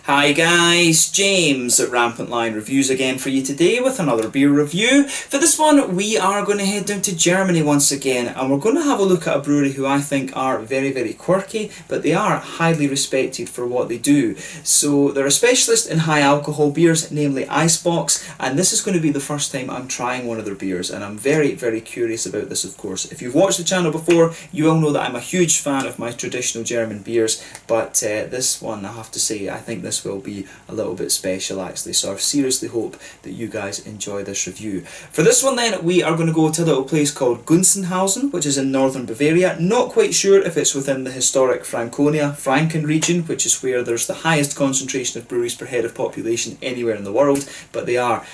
Hi guys, James at RampantLionReviews again for you today with another beer review. For this one we are going to head down to Germany once again, and we're going to have a look at a brewery who I think are very quirky, but they are highly respected for what they do. So they're a specialist in high alcohol beers, namely Eisbocks, and this is going to be the first time I'm trying one of their beers, and I'm very curious about this, of course. If you've watched the channel before, you all know that I'm a huge fan of my traditional German beers, but this one, I have to say, I think this will be a little bit special actually, so I seriously hope that you guys enjoy this review. For this one then, we are going to go to a little place called Gunzenhausen, which is in northern Bavaria. Not quite sure if it's within the historic Franken region, which is where there's the highest concentration of breweries per head of population anywhere in the world, but they are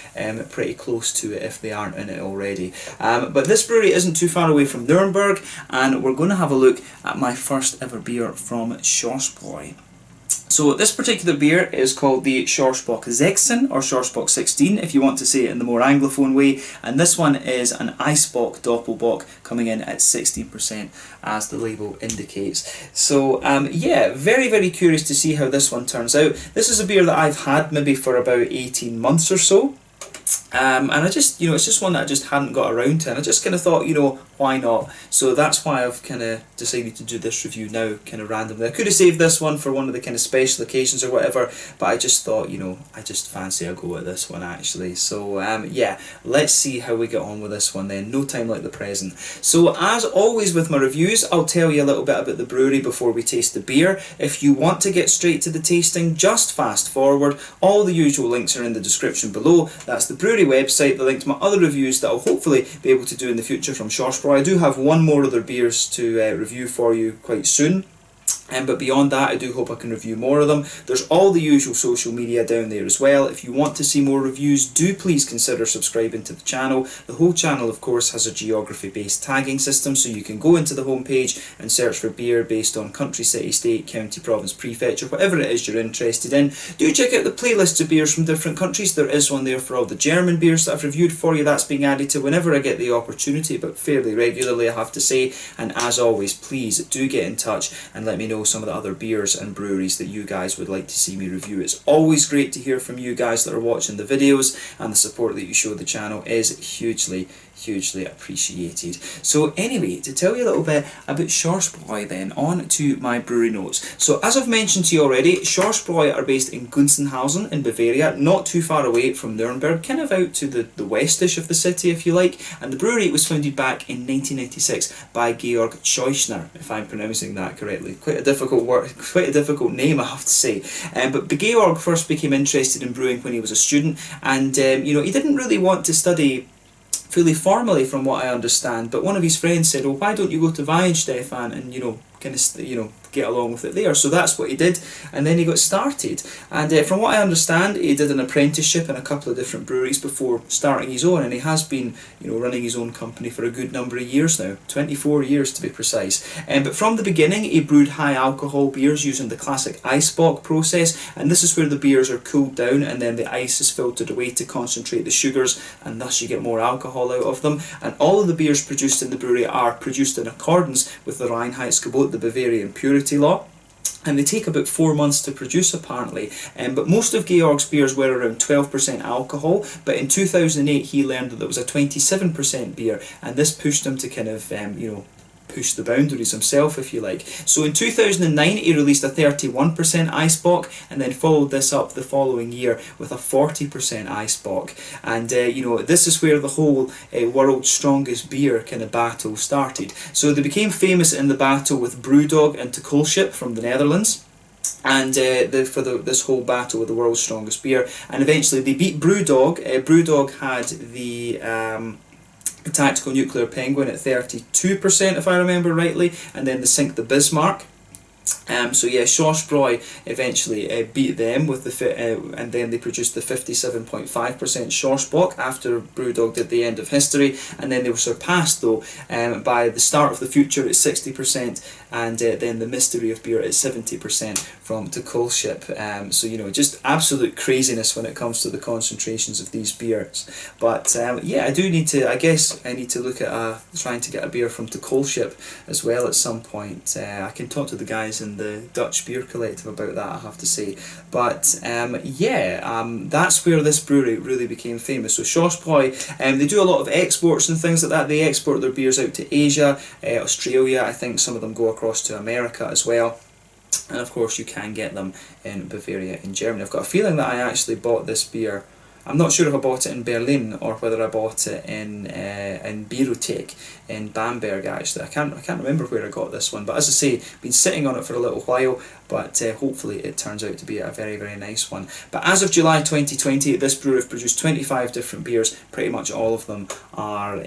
pretty close to it if they aren't in it already. But this brewery isn't too far away from Nuremberg, and we're going to have a look at my first ever beer from Schorschbräu. So this particular beer is called the Schorschbock 16 or Schorschbock 16 if you want to say it in the more anglophone way, and this one is an Eisbock Doppelbock coming in at 16% as the label indicates. So yeah, very curious to see how this one turns out. This is a beer that I've had maybe for about 18 months or so. And I just, it's just one that I just hadn't got around to, and I just kind of thought, why not? So that's why I've kind of decided to do this review now, kind of randomly. I could have saved this one for one of the kind of special occasions or whatever, but I just thought, I just fancy a go at this one actually. So yeah, let's see how we get on with this one then. No time like the present. So as always with my reviews, I'll tell you a little bit about the brewery before we taste the beer. If you want to get straight to the tasting, just fast forward. All the usual links are in the description below. That's the brewery website, the link to my other reviews that I'll hopefully be able to do in the future from Schorschbräu. I do have one more other beers to review for you quite soon. But beyond that, I do hope I can review more of them. There's all the usual social media down there as well. If you want to see more reviews, do please consider subscribing to the channel. The whole channel, of course, has a geography-based tagging system, so you can go into the homepage and search for beer based on country, city, state, county, province, prefecture, whatever it is you're interested in. Do check out the playlists of beers from different countries. There is one there for all the German beers that I've reviewed for you. That's being added to whenever I get the opportunity, but fairly regularly, I have to say. And as always, please do get in touch and let me know some of the other beers and breweries that you guys would like to see me review. It's always great to hear from you guys that are watching the videos, and the support that you show the channel is hugely appreciated. So anyway, to tell you a little bit about Schorschbräu then, on to my brewery notes. So as I've mentioned to you already, Schorschbräu are based in Gunzenhausen in Bavaria, not too far away from Nuremberg, kind of out to the westish of the city if you like, and the brewery was founded back in 1996 by Georg Scheuchner, if I'm pronouncing that correctly. Quite a difficult word, quite a difficult name I have to say. But Georg first became interested in brewing when he was a student, and he didn't really want to study fully formally from what I understand, but one of his friends said, well, why don't you go to Weihenstephan and kind of get along with it there. So that's what he did, and then he got started. And from what I understand, he did an apprenticeship in a couple of different breweries before starting his own, and he has been running his own company for a good number of years now, 24 years to be precise. But from the beginning he brewed high alcohol beers using the classic Eisbock process, and this is where the beers are cooled down and then the ice is filtered away to concentrate the sugars, and thus you get more alcohol out of them. And all of the beers produced in the brewery are produced in accordance with the Reinheitsgebot, the Bavarian purity law, and they take about 4 months to produce apparently. But most of Georg's beers were around 12% alcohol, but in 2008 he learned that there was a 27% beer, and this pushed him to kind of push the boundaries himself, if you like. So in 2009 he released a 31% Eisbock, and then followed this up the following year with a 40% Eisbock. And this is where the whole world's strongest beer kind of battle started. So they became famous in the battle with Brewdog and Kolschip from the Netherlands, and for this whole battle with the world's strongest beer, and eventually they beat Brewdog. Brewdog had the Tactical Nuclear Penguin at 32%, if I remember rightly, and then they sink the Bismarck. So yeah, Schorschbräu eventually beat them with and then they produced the 57.5% Schorschbock after Brewdog did the end of history, and then they were surpassed though by the Start of the Future at 60%, and then the Mystery of Beer at 70% from Kolschip. So just absolute craziness when it comes to the concentrations of these beers. But yeah, I guess I need to look at trying to get a beer from Kolschip as well at some point. I can talk to the guys impressing the Dutch beer collective about that, I have to say. But yeah, that's where this brewery really became famous. So Schorschbräu, they do a lot of exports and things like that. They export their beers out to Asia, Australia. I think some of them go across to America as well. And of course you can get them in Bavaria in Germany. I've got a feeling that I actually bought this beer. I'm not sure if I bought it in Berlin or whether I bought it in Biothek in Bamberg actually. I can't remember where I got this one, but as I say, been sitting on it for a little while, but hopefully it turns out to be a very, very nice one. But as of July 2020, this brewery have produced 25 different beers. Pretty much all of them are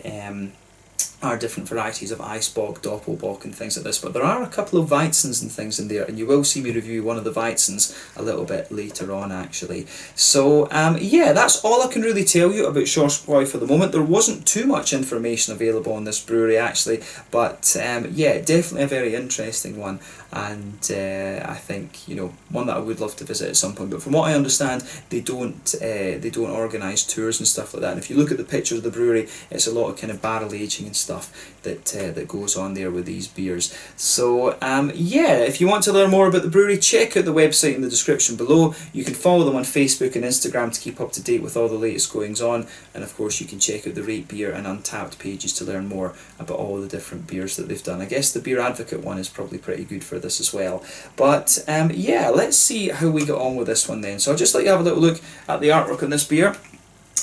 different varieties of Eisbock, Doppelbock and things like this, but there are a couple of Weizens and things in there, and you will see me review one of the Weizens a little bit later on actually. So yeah, that's all I can really tell you about Schorschbräu for the moment. There wasn't too much information available on this brewery actually, but yeah, definitely a very interesting one, and I think, you know, one that I would love to visit at some point. But from what I understand, they don't organise tours and stuff like that, and if you look at the pictures of the brewery, it's a lot of kind of barrel aging and stuff that goes on there with these beers. So yeah, if you want to learn more about the brewery, check out the website in the description below. You can follow them on Facebook and Instagram to keep up to date with all the latest goings on, and of course you can check out the Rate Beer and Untappd pages to learn more about all the different beers that they've done. I guess the Beer Advocate one is probably pretty good for this as well. But yeah, let's see how we get on with this one then. So I'll just let you have a little look at the artwork on this beer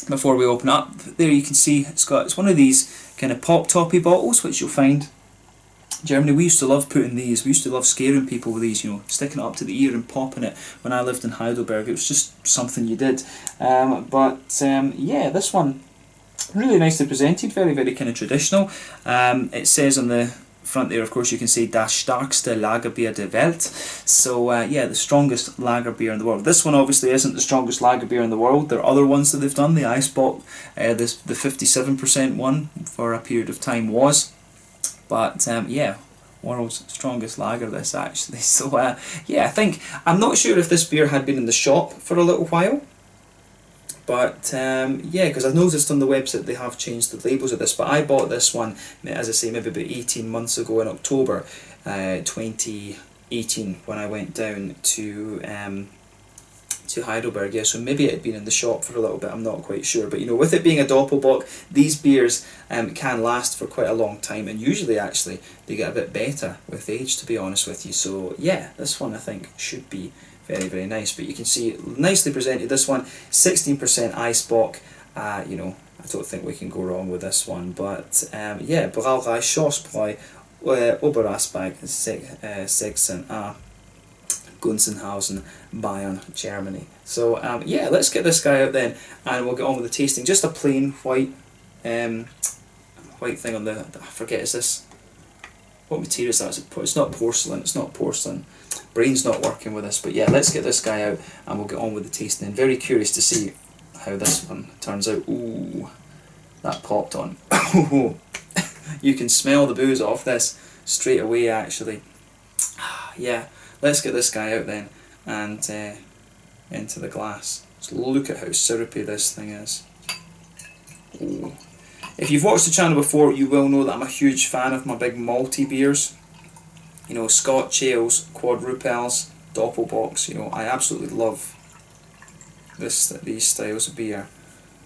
before we open up. There you can see it's one of these kind of pop toppy bottles, which you'll find in Germany. We used to love putting these, we used to love scaring people with these, you know, sticking it up to the ear and popping it. When I lived in Heidelberg, it was just something you did. Yeah, this one really nicely presented, very, very kind of traditional. It says on the front there, of course, you can see Das starkste Lagerbier der Welt. So yeah, the strongest lager beer in the world. This one obviously isn't the strongest lager beer in the world. There are other ones that they've done. The Eisbock, the 57% one for a period of time was. But yeah, world's strongest lager this actually. So yeah, I'm not sure if this beer had been in the shop for a little while. But yeah, because I've noticed on the website they have changed the labels of this, but I bought this one, as I say, maybe about 18 months ago in October 2018 when I went down to Heidelberg. Yeah, so maybe it had been in the shop for a little bit, I'm not quite sure. But you know, with it being a Doppelbock, these beers can last for quite a long time, and usually actually they get a bit better with age, to be honest with you. So yeah, this one I think should be very, very nice. But you can see, nicely presented, this one, 16% Eisbock. You know, I don't think we can go wrong with this one. But yeah, Brauerei Schorschbräu, Oberasbach, 16a, Gunzenhausen, Bayern, Germany. So yeah, let's get this guy out then, and we'll get on with the tasting. Just a plain white thing on the, I forget, is this, what material is that? It's not porcelain, it's not porcelain. Brain's not working with this, but yeah, let's get this guy out and we'll get on with the tasting. And very curious to see how this one turns out. Ooh, that popped on. You can smell the booze off this straight away actually. Yeah, let's get this guy out then and into the glass. Just look at how syrupy this thing is. Ooh. If you've watched the channel before, you will know that I'm a huge fan of my big malty beers. You know, Scotch ales, quadruples, Doppelbocks. You know, I absolutely love these styles of beer.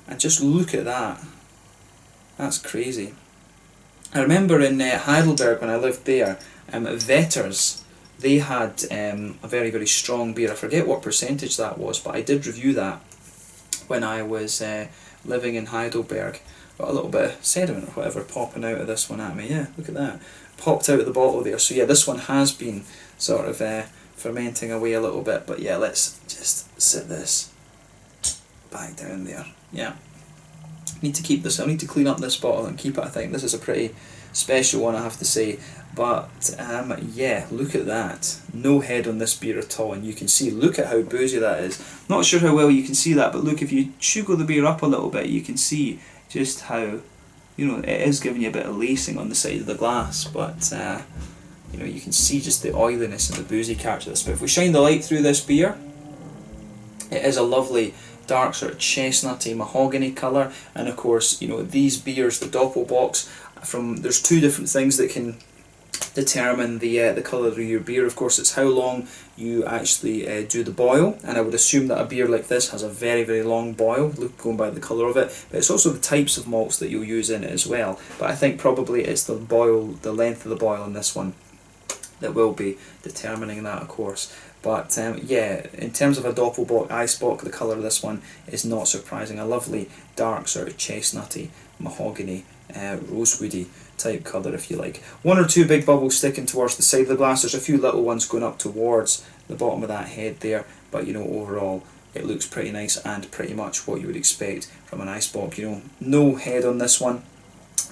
And just look at that. That's crazy. I remember in Heidelberg when I lived there, Vetters, they had a very, very strong beer. I forget what percentage that was, but I did review that when I was living in Heidelberg. Got a little bit of sediment or whatever popping out of this one at me. Yeah, look at that. Popped out of the bottle there. So yeah, this one has been sort of fermenting away a little bit. But yeah, let's just sit this back down there. Yeah. Need to keep this, I need to clean up this bottle and keep it. I think this is a pretty special one, I have to say. But yeah, look at that. No head on this beer at all, and you can see, look at how boozy that is. Not sure how well you can see that, but look, if you sugar the beer up a little bit, you can see just how, you know, it is giving you a bit of lacing on the side of the glass, but you know, you can see just the oiliness and the boozy character of this. But if we shine the light through this beer, it is a lovely dark sort of chestnutty mahogany colour. And of course, you know, these beers, the Doppelbocks, there's two different things that can determine the colour of your beer. Of course, it's how long you actually do the boil, and I would assume that a beer like this has a very, very long boil, going by the colour of it, but it's also the types of malts that you'll use in it as well. But I think probably it's the length of the boil in this one that will be determining that, of course. But yeah, in terms of a Doppelbock Eisbock, the colour of this one is not surprising. A lovely dark sort of chestnutty, mahogany, rosewoody type colour, if you like. One or two big bubbles sticking towards the side of the glass. There's a few little ones going up towards the bottom of that head there, but you know, overall it looks pretty nice and pretty much what you would expect from an Eisbock. You know, no head on this one.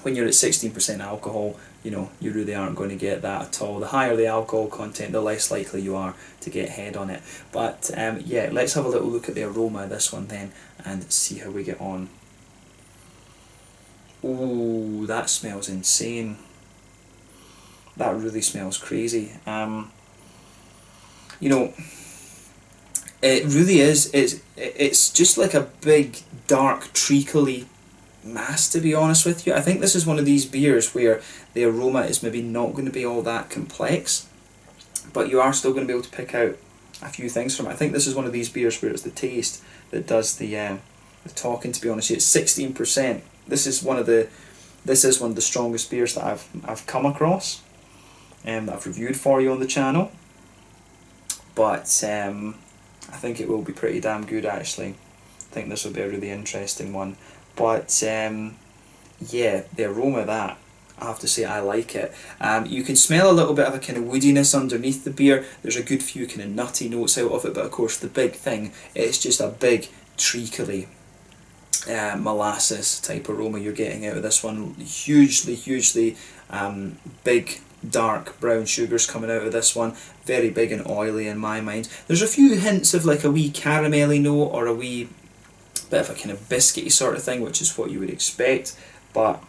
When you're at 16% alcohol, you know, you really aren't going to get that at all. The higher the alcohol content, the less likely you are to get head on it. But yeah, let's have a little look at the aroma of this one then and see how we get on. Ooh, that smells insane. That really smells crazy. You know, it really is. It's just like a big, dark, treacly mass, to be honest with you. I think this is one of these beers where the aroma is maybe not going to be all that complex, but you are still going to be able to pick out a few things from it. I think this is one of these beers where it's the taste that does the talking, to be honest. It's 16%. This is one of the strongest beers that I've come across and that I've reviewed for you on the channel. But I think it will be pretty damn good, actually. I think this will be a really interesting one. But yeah, the aroma of that, I have to say I like it. You can smell a little bit of a kind of woodiness underneath the beer. There's a good few kind of nutty notes out of it, but of course the big thing, it's just a big treacly molasses type aroma you're getting out of this one. Hugely big dark brown sugars coming out of this one. Very big and oily in my mind. There's a few hints of like a wee caramelly note or a wee bit of a kind of biscuity sort of thing, which is what you would expect, but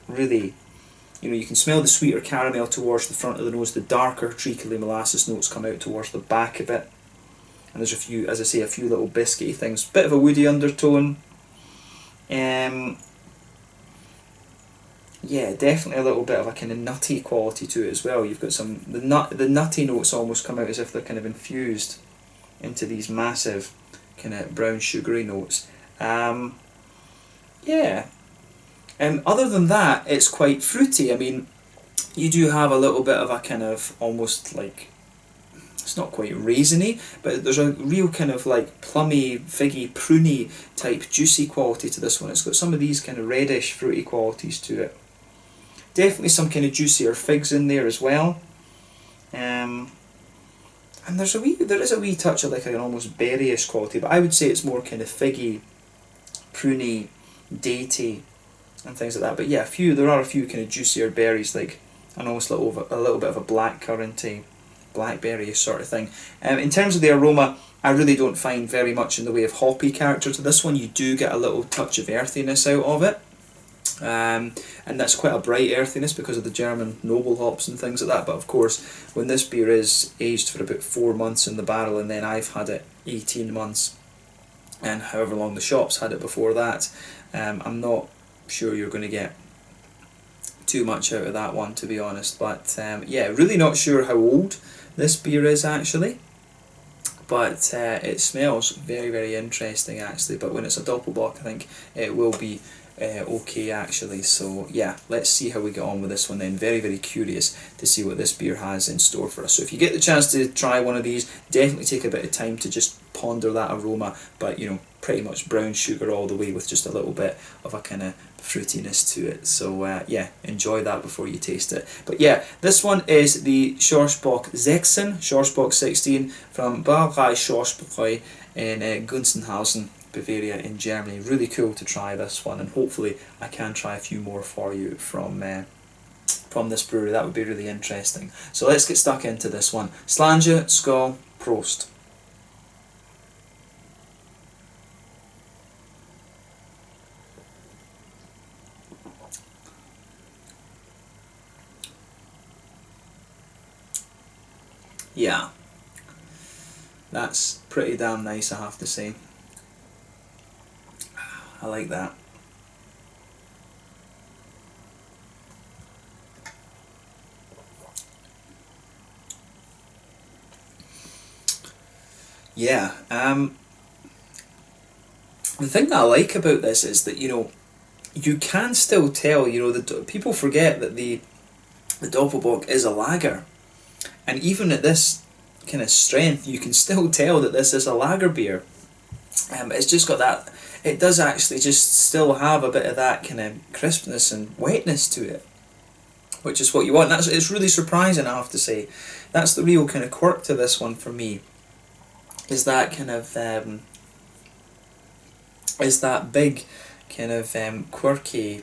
really, you know, you can smell the sweeter caramel towards the front of the nose. The darker treacly molasses notes come out towards the back of it, and there's a few, as I say, a few little biscuity things, bit of a woody undertone. Yeah, definitely a little bit of a kind of nutty quality to it as well. You've got some, the nutty notes almost come out as if they're kind of infused into these massive kind of brown sugary notes. Yeah. Other than that, it's quite fruity. I mean, you do have a little bit of a kind of almost like, it's not quite raisiny, but there's a real kind of like plummy, figgy, pruny type juicy quality to this one. It's got some of these kind of reddish fruity qualities to it. Definitely some kind of juicier figs in there as well. And there is a wee touch of like an almost berryish quality, but I would say it's more kind of figgy, pruny, datey, and things like that. But yeah, there are a few kind of juicier berries, like an almost a little bit of a blackcurranty, blackberry sort of thing. In terms of the aroma, I really don't find very much in the way of hoppy character to this one. You do get a little touch of earthiness out of it. And that's quite a bright earthiness because of the German noble hops and things like that. But of course, when this beer is aged for about 4 months in the barrel, and then I've had it 18 months, and however long the shops had it before that, I'm not sure you're going to get too much out of that one, to be honest. But yeah, really not sure how old this beer is actually, but it smells very, very interesting actually. But when it's a Doppelbock, I think it will be okay actually. So yeah, let's see how we get on with this one then. Very, very curious to see what this beer has in store for us. So if you get the chance to try one of these, definitely take a bit of time to just ponder that aroma. But you know, pretty much brown sugar all the way with just a little bit of a kind of fruitiness to it. So yeah, enjoy that before you taste it. But yeah, this one is the Schorschbock 16, Schorschbock 16 from Brauerei Schorschbräu in Gunzenhausen, Bavaria in Germany. Really cool to try this one, and hopefully I can try a few more for you from this brewery. That would be really interesting. So let's get stuck into this one. Slange, Skål, Prost. Yeah, that's pretty damn nice, I have to say. I like that. Yeah, the thing that I like about this is that, you know, you can still tell, you know, people forget that the Doppelbock is a lager, and even at this kind of strength, you can still tell that this is a lager beer. It's just got that. It does actually just still have a bit of that kind of crispness and wetness to it, which is what you want. It's really surprising, I have to say. That's the real kind of quirk to this one for me. Is that kind of is that big kind of quirky.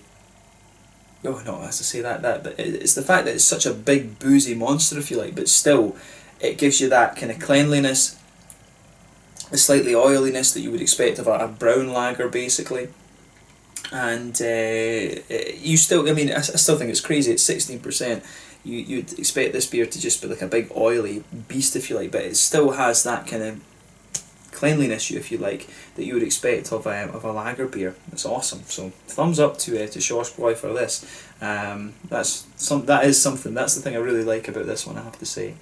Oh no, as I say that it's the fact that it's such a big boozy monster, if you like, but still, it gives you that kind of cleanliness, the slightly oiliness that you would expect of a brown lager, basically. And you still, I mean, I still think it's crazy. It's 16%. You'd expect this beer to just be like a big oily beast, if you like, but it still has that kind of cleanliness, if you like, that you would expect of a lager beer. It's awesome. So thumbs up to Schorschbräu for this. That is something. That's the thing I really like about this one, I have to say.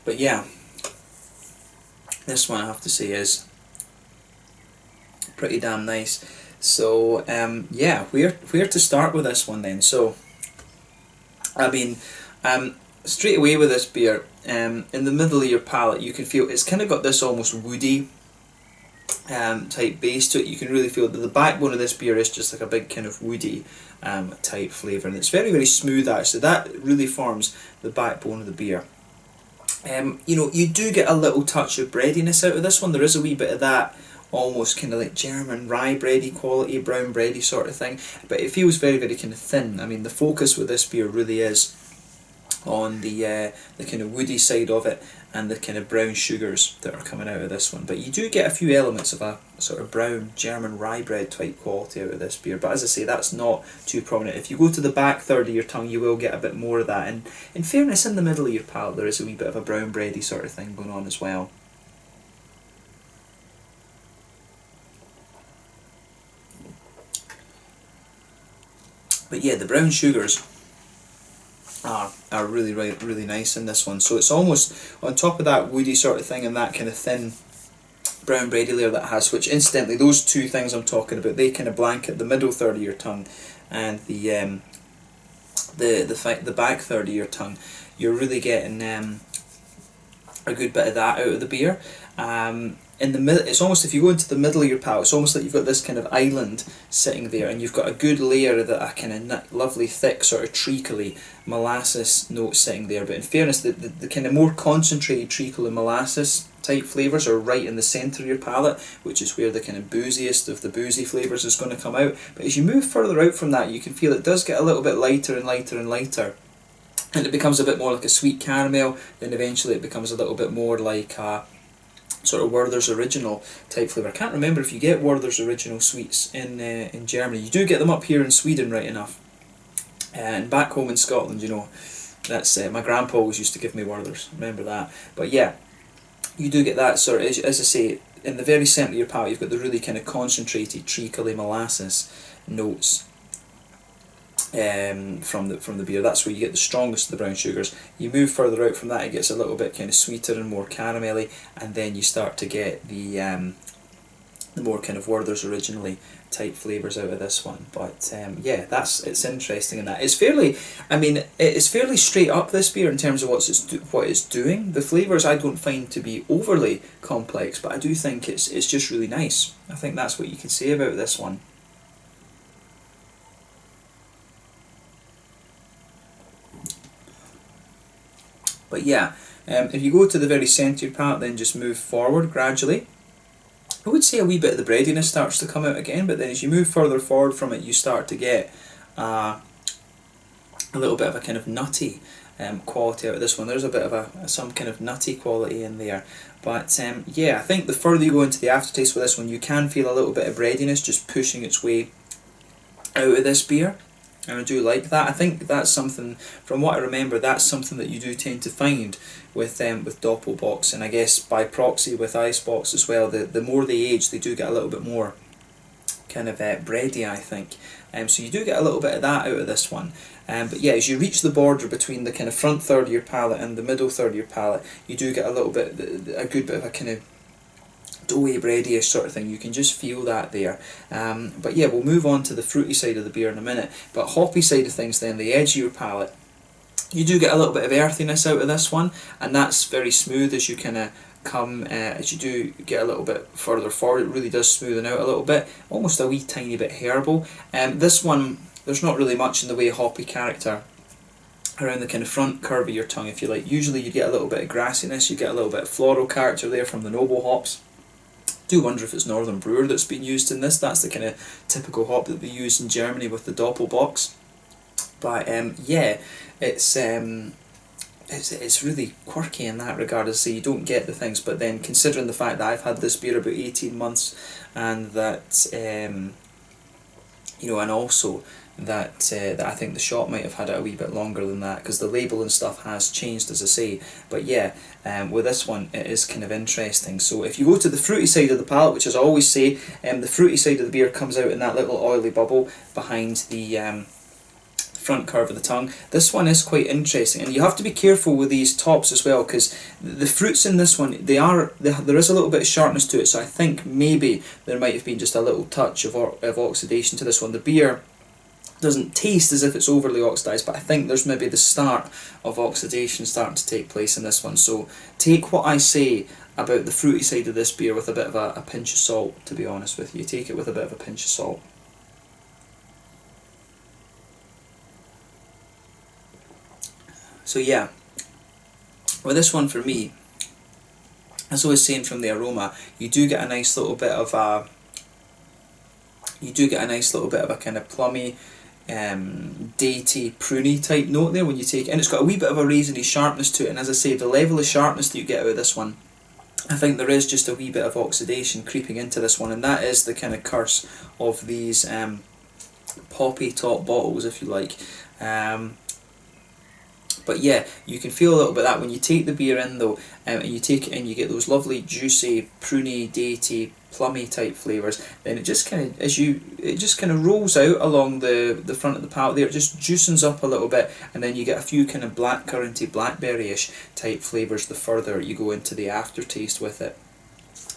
But yeah, this one I have to say is pretty damn nice. So yeah, where to start with this one then? So I mean, straight away with this beer, in the middle of your palate, you can feel it's kind of got this almost woody type base to it. You can really feel that the backbone of this beer is just like a big kind of woody type flavour, and it's very, very smooth actually. That really forms the backbone of the beer. You know, you do get a little touch of breadiness out of this one. There is a wee bit of that almost kind of like German rye bready quality, brown bready sort of thing, but it feels very, very kind of thin. I mean, the focus with this beer really is on the kind of woody side of it and the kind of brown sugars that are coming out of this one. But you do get a few elements of a sort of brown German rye bread type quality out of this beer. But as I say, that's not too prominent. If you go to the back third of your tongue, you will get a bit more of that. And in fairness, in the middle of your palate, there is a wee bit of a brown bready sort of thing going on as well. But yeah, the brown sugars are really, really nice in this one. So it's almost on top of that woody sort of thing and that kind of thin brown bready layer that it has, which incidentally, those two things I'm talking about, they kind of blanket the middle third of your tongue, and the back third of your tongue. You're really getting a good bit of that out of the beer. In the middle, it's almost, if you go into the middle of your palate, it's almost like you've got this kind of island sitting there, and you've got a good layer of that kind of lovely thick sort of treacly molasses note sitting there. But in fairness, the kind of more concentrated treacle and molasses type flavours are right in the centre of your palate, which is where the kind of booziest of the boozy flavours is going to come out. But as you move further out from that, you can feel it does get a little bit lighter and lighter and lighter, and it becomes a bit more like a sweet caramel. Then eventually it becomes a little bit more like a sort of Werther's Original type flavour. I can't remember if you get Werther's Original sweets in Germany. You do get them up here in Sweden, right enough. And back home in Scotland, you know, that's my grandpa always used to give me Werther's. Remember that. But yeah, you do get that sort of, as I say, in the very centre of your palate, you've got the really kind of concentrated treacly molasses notes from the beer. That's where you get the strongest of the brown sugars. You move further out from that, it gets a little bit kind of sweeter and more caramelly, and then you start to get the more kind of Werther's Originally type flavours out of this one. But yeah, it's interesting in that it's fairly, I mean, it's fairly straight up, this beer, in terms of what it's doing. The flavours I don't find to be overly complex, but I do think it's just really nice. I think that's what you can say about this one. But yeah, if you go to the very centre part, then just move forward gradually. I would say a wee bit of the breadiness starts to come out again, but then as you move further forward from it, you start to get a little bit of a kind of nutty quality out of this one. There's a bit of some kind of nutty quality in there. But yeah, I think the further you go into the aftertaste with this one, you can feel a little bit of breadiness just pushing its way out of this beer. And I do like that. I think that's something, from what I remember, that's something that you do tend to find with Doppelbocks, and I guess by proxy with Eisbocks as well. The more they age, they do get a little bit more kind of bready, I think. So you do get a little bit of that out of this one. But yeah, as you reach the border between the kind of front third of your palate and the middle third of your palate, you do get a little bit, a good bit of a kind of doughy, bready-ish sort of thing. You can just feel that there. But yeah, we'll move on to the fruity side of the beer in a minute. But hoppy side of things then, the edge of your palate, you do get a little bit of earthiness out of this one, and that's very smooth as you kind of come, as you do get a little bit further forward. It really does smoothen out a little bit, almost a wee tiny bit herbal. This one, there's not really much in the way of hoppy character around the kind of front curve of your tongue, if you like. Usually you get a little bit of grassiness, you get a little bit of floral character there from the noble hops. Do wonder if it's Northern Brewer that's been used in this. That's the kind of typical hop that they use in Germany with the Doppelbocks. But yeah, it's really quirky in that regard. As I say, you don't get the things, but then considering the fact that I've had this beer about 18 months, and that you know, and also that that I think the shop might have had it a wee bit longer than that, because the label and stuff has changed, as I say. But yeah, with this one it is kind of interesting. So if you go to the fruity side of the palate, which as I always say, the fruity side of the beer comes out in that little oily bubble behind the front curve of the tongue. This one is quite interesting, and you have to be careful with these tops as well, because the fruits in this one, there is a little bit of sharpness to it, so I think maybe there might have been just a little touch of oxidation to this one. The beer doesn't taste as if it's overly oxidised, but I think there's maybe the start of oxidation starting to take place in this one. So take what I say about the fruity side of this beer with a bit of a pinch of salt, to be honest with you. Take it with a bit of a pinch of salt. So yeah, with this one for me, as I was saying from the aroma, you do get a nice little bit of a kind of plummy, datey, pruny type note there when you take it, and it's got a wee bit of a raisiny sharpness to it. And as I say, the level of sharpness that you get out of this one, I think there is just a wee bit of oxidation creeping into this one, and that is the kind of curse of these poppy top bottles, if you like. But yeah, you can feel a little bit of that when you take the beer in though, and you take it in, you get those lovely juicy, pruny, datey, plummy type flavours. Then it just kind of rolls out along the front of the palate there. It just juicens up a little bit, and then you get a few kind of blackcurranty, blackberry-ish type flavours the further you go into the aftertaste with it.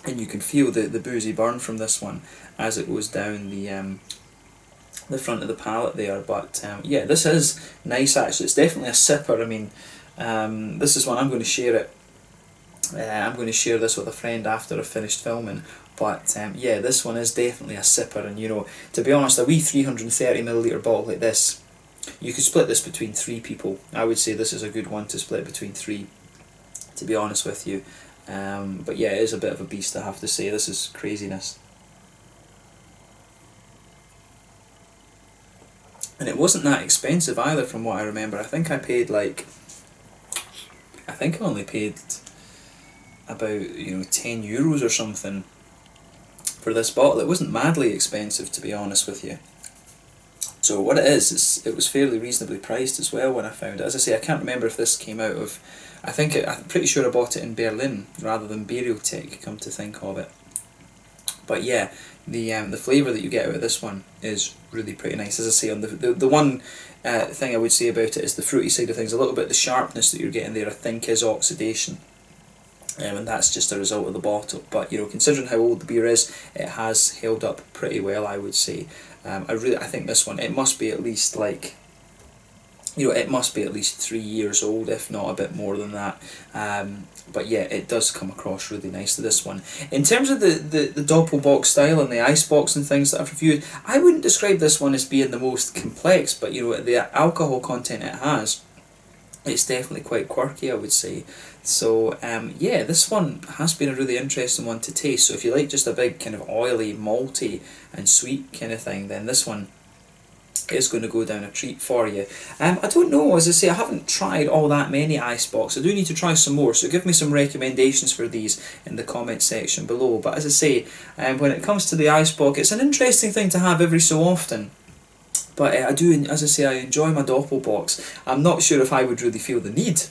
And you can feel the boozy burn from this one as it goes down the front of the palate there. But yeah, this is nice actually. It's definitely a sipper. I mean, this is one I'm going to share it. I'm going to share this with a friend after I've finished filming. But yeah, this one is definitely a sipper. And you know, to be honest, a wee 330ml bottle like this, you could split this between 3 people. I would say this is a good one to split between 3, to be honest with you. But yeah, it is a bit of a beast, I have to say. This is craziness. And it wasn't that expensive either, from what I remember. I think I paid like, I think I only paid about, you know, €10 or something for this bottle. It wasn't madly expensive, to be honest with you. So what it is it was fairly reasonably priced as well when I found it. As I say, I can't remember if this came out of, I'm pretty sure I bought it in Berlin rather than Biotech, come to think of it. But yeah, the flavour that you get out of this one is really pretty nice. As I say, on the one thing I would say about it is the fruity side of things. A little bit of the sharpness that you're getting there, I think, is oxidation, and that's just a result of the bottle. But you know, considering how old the beer is, it has held up pretty well, I would say. I think this one, it must be at least like, you know, it must be at least 3 years old, if not a bit more than that. But yeah, it does come across really nicely, this one. In terms of the Doppelbock style and the Eisbocks and things that I've reviewed, I wouldn't describe this one as being the most complex, but you know, the alcohol content it has, it's definitely quite quirky, I would say. So yeah, this one has been a really interesting one to taste. So if you like just a big kind of oily, malty and sweet kind of thing, then this one is going to go down a treat for you. I don't know, as I say, I haven't tried all that many Eisbocks. I do need to try some more, so give me some recommendations for these in the comment section below. But as I say, when it comes to the Eisbock, it's an interesting thing to have every so often. But I do, as I say, I enjoy my Doppelbocks. I'm not sure if I would really feel the need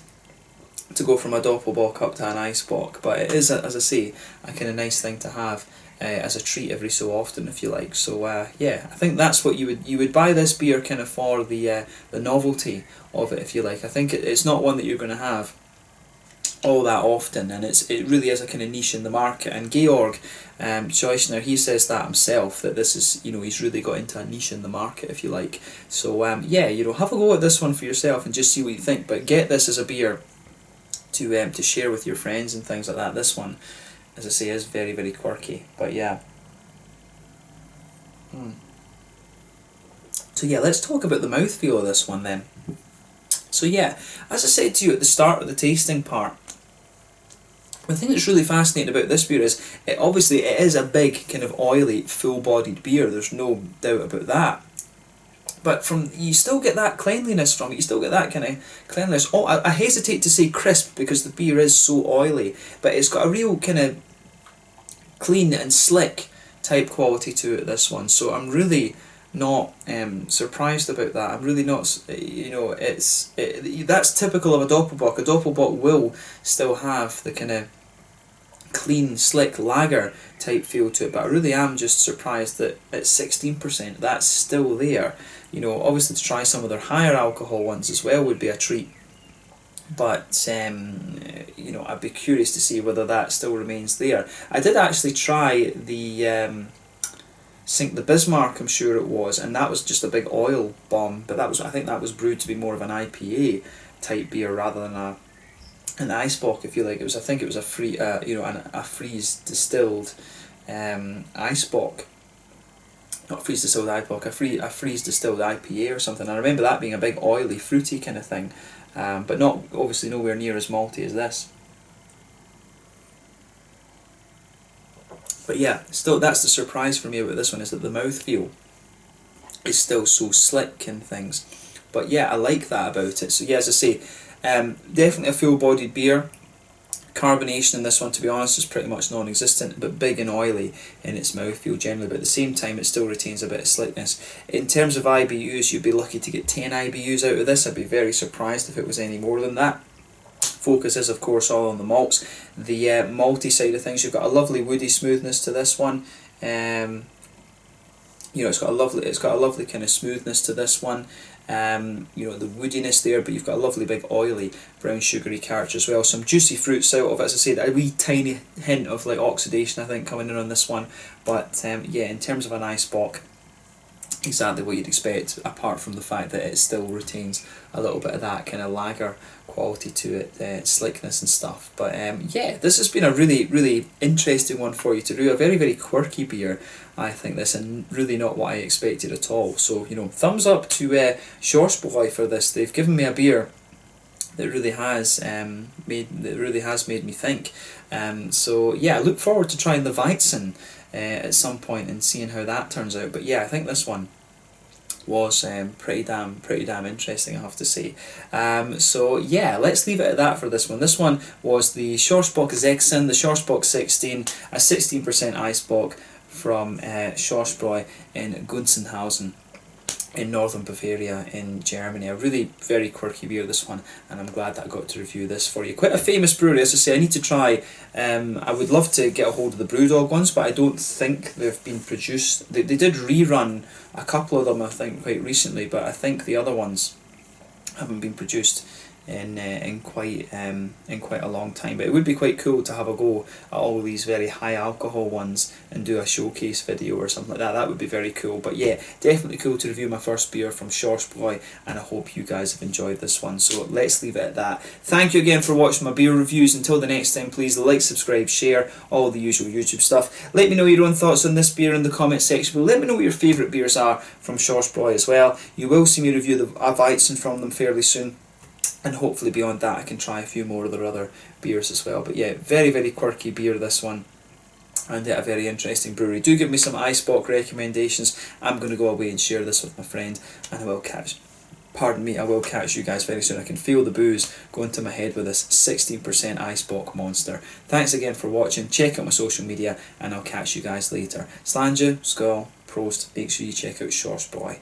to go from a Doppelbock up to an Eisbock, but it is, as I say, a kind of nice thing to have as a treat every so often, if you like. So yeah, I think that's what you would buy this beer kind of for the novelty of it, if you like. I think it's not one that you're going to have all that often, and it really is a kind of niche in the market. And Georg Scheuchner, he says that himself, that this is, you know, he's really got into a niche in the market, if you like. So yeah, you know, have a go at this one for yourself and just see what you think. But get this as a beer to share with your friends and things like that. This one, as I say, is very, very quirky. But yeah. So yeah, let's talk about the mouthfeel of this one then. So yeah, as I said to you at the start of the tasting part, the thing that's really fascinating about this beer is, obviously it is a big, kind of oily, full-bodied beer, there's no doubt about that. But you still get that cleanliness from it, you still get that kind of cleanliness. Oh, I hesitate to say crisp because the beer is so oily, but it's got a real kind of clean and slick type quality to it, this one. So I'm really not surprised about that. I'm really not, you know, that's typical of a Doppelbock. A Doppelbock will still have the kind of clean, slick lager type feel to it, but I really am just surprised that at 16% that's still there. You know, obviously to try some of their higher alcohol ones as well would be a treat, but you know, I'd be curious to see whether that still remains there. I did actually try the Sink the Bismarck, I'm sure it was, and that was just a big oil bomb, but I think that was brewed to be more of an IPA type beer rather than an Eisbock, if you like. I think it was a freeze distilled Eisbock, not freeze distilled Eisbock, a freeze distilled IPA or something. I remember that being a big oily, fruity kind of thing, but not, obviously nowhere near as malty as this. But yeah, still, that's the surprise for me about this one, is that the mouthfeel is still so slick and things. But yeah, I like that about it. So yeah, as I say, definitely a full-bodied beer. Carbonation in this one, to be honest, is pretty much non-existent, but big and oily in its mouthfeel generally, but at the same time it still retains a bit of slickness. In terms of IBUs, you'd be lucky to get 10 IBUs out of this. I'd be very surprised if it was any more than that. Focus is of course all on the malts. The malty side of things, you've got a lovely woody smoothness to this one. You know, it's got a lovely kind of smoothness to this one. You know, the woodiness there, but you've got a lovely big oily brown sugary character as well. Some juicy fruits out of it, as I said, a wee tiny hint of like oxidation I think coming in on this one. But yeah, in terms of an Eisbock, exactly what you'd expect, apart from the fact that it still retains a little bit of that kind of lager quality to it, slickness and stuff. But yeah, this has been a really, really interesting one for you to do. A very, very quirky beer, I think this, and really not what I expected at all. So, you know, thumbs up to Schorschbräu for this. They've given me a beer that really has made me think. So yeah, I look forward to trying the Weizen at some point and seeing how that turns out. But yeah, I think this one was pretty damn interesting, I have to say. So yeah, let's leave it at that for this one. This one was the Schorschbock Sechsen, the Schorschbock 16, a 16% Eisbock from Schorschbräu in Gunzenhausen in northern Bavaria in Germany. A really very quirky beer, this one, and I'm glad that I got to review this for you. Quite a famous brewery, as I say. I need to try, I would love to get a hold of the Brewdog ones, but I don't think they've been produced. They did rerun a couple of them, I think, quite recently, but I think the other ones haven't been produced in quite a long time. But it would be quite cool to have a go at all these very high alcohol ones and do a showcase video or something like that. That would be very cool. But yeah, definitely cool to review my first beer from Schorschbräu, and I hope you guys have enjoyed this one. So let's leave it at that. Thank you again for watching my beer reviews. Until the next time, please like, subscribe, share, all the usual YouTube stuff. Let me know your own thoughts on this beer in the comment section below. Let me know what your favourite beers are from Schorschbräu as well. You will see me review the Weizen from them fairly soon, and hopefully beyond that I can try a few more of their other beers as well. But yeah, very, very quirky beer, this one, and a very interesting brewery. Do give me some Eisbock recommendations. I'm going to go away and share this with my friend, and I will catch you guys very soon. I can feel the booze going to my head with this 16% Eisbock monster. Thanks again for watching. Check out my social media, and I'll catch you guys later. Slàinte, skål, prost. Make sure you check out Schorschbräu.